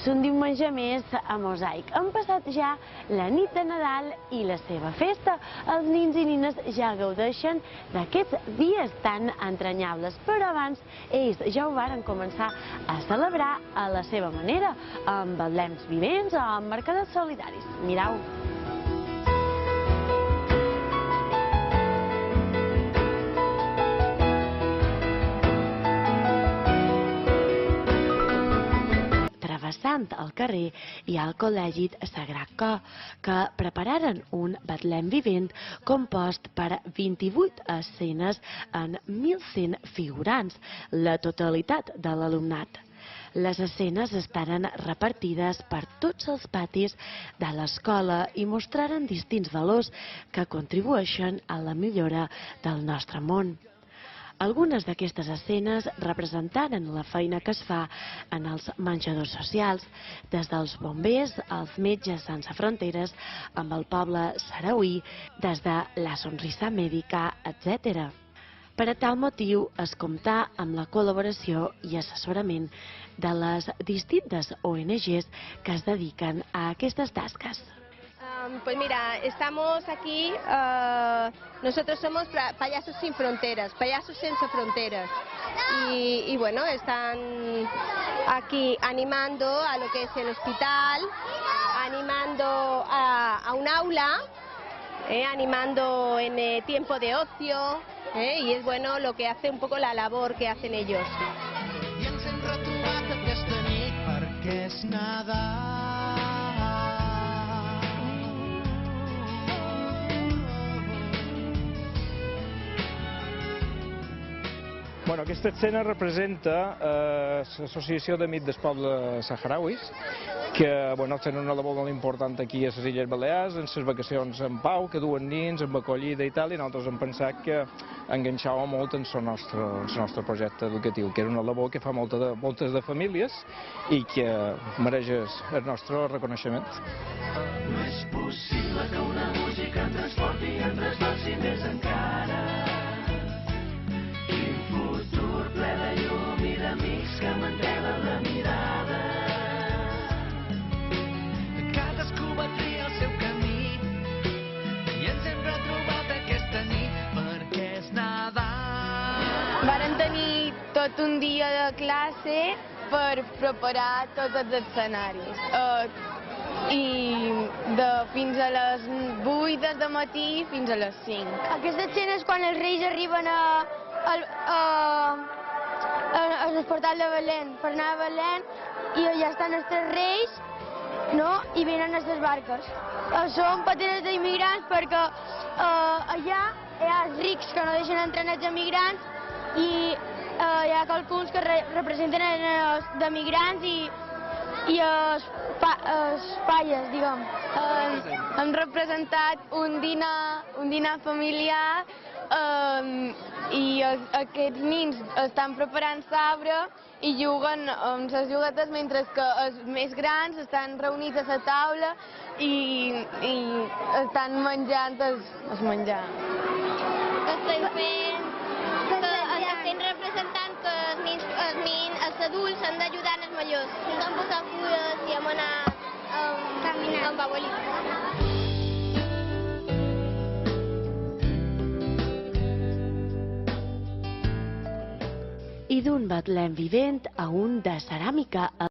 És un diumenge més a Mosaic. Han passat ja la nit de Nadal i la seva festa. Els nins i nines ja gaudeixen d'aquests dies tan entranyables, però abans ells ja ho varen començar a celebrar a la seva manera, amb betlems vivents o amb mercadets solidaris. Mireu! Travessant el carrer hi ha el Col·legi Sagrat Cor, que prepararen un betlem vivent compost per 28 escenes en 1.100 figurants, la totalitat de l'alumnat. Les escenes estaren repartides per tots els patis de l'escola i mostraren distints valors que contribueixen a la millora del nostre món. Algunes d'aquestes escenes representaren la feina que es fa en els menjadors socials, des dels bombers als metges sense fronteres, amb el poble sarauí, des de la sonrisa mèdica, etc. Per a tal motiu es comptà amb la col·laboració i assessorament de les distintes ONGs que es dediquen a aquestes tasques. Pues mira, estamos aquí, nosotros somos Payasos Sin Fronteras, Payasos Sense Fronteras. Y bueno, están aquí animando a lo que es el hospital, animando a un aula, animando en tiempo de ocio, y es bueno lo que hace un poco la labor que hacen ellos. I ens hem retrobat aquesta nit perquè és Nadal. Bueno, aquesta escena representa l'Associació d'Amics dels Pobles Saharauis, que tenen una labor molt important aquí a les Illes Balears, en les vacacions en pau, que duen nins, amb acollida i tal, i nosaltres hem pensat que enganxava molt en el nostre projecte educatiu, que era una labor que fa moltes de famílies i que mereix el nostre reconeixement. No és possible que una música transporti i ens trasbalsi més encara. Quin futur ple de llum i d'amics que mantenen la mirada. Cadascú va triar el seu camí i ens hem retrobat aquesta nit perquè és Nadal. Varen tenir tot un dia de classe per preparar tots els escenaris. Fins a les 8 del matí fins a les 5. Aquesta escena és quan els reis arriben al portal de Belén, per anar a Belén, i allà estan els tres reis, no? I venen les barques. Són pateres d'immigrants perquè allà hi ha els rics que no deixen entrar els emigrants i hi ha qualcuns que representen els d'emigrants i els palles, diguem. Hem representat un dinar familiar i aquests nins estan preparant l'arbre i juguen amb les juguetes mentre que els més grans estan reunits a la taula i estan menjant el menjar. Estem representant que els adults han d'ajudar els majors. Ens han posat cures i hem anat caminant amb abuelitos. I d'un betlem vivent a un de ceràmica.